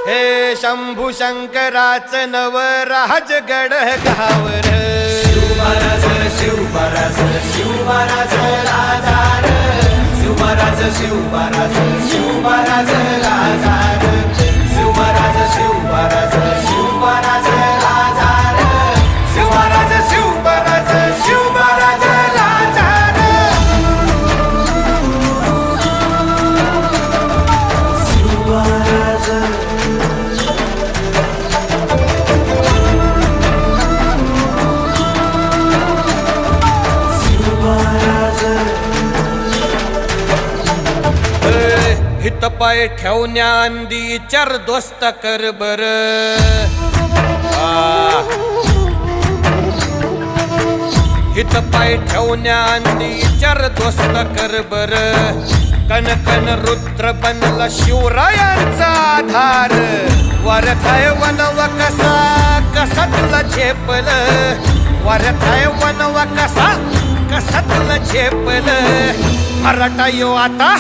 हे शंभू शंकराचं नवराजगड गावर शिवमहाराज शिवमहाराज शिवमहाराज राजार शिवमहाराज शिवमहाराज शिवमहाराज राजार शिवमहाराज शिवमहाराज शिवमहाराज राजार शिवमहाराज शिवमहाराज शिवमहाराज राजार शिवमहाराज हित पाय ठेवण्या अंदी चार दोस्त कर बर हित पाय ठेवण्या अंदी चार दोस्त कर बर कन कन रुद्र बनला शिवरायांचा आधार वरथाय वनव कसा कसा तुला झेपल वरथाय वनव कसा कसा तुला झेपल मराठा यो आता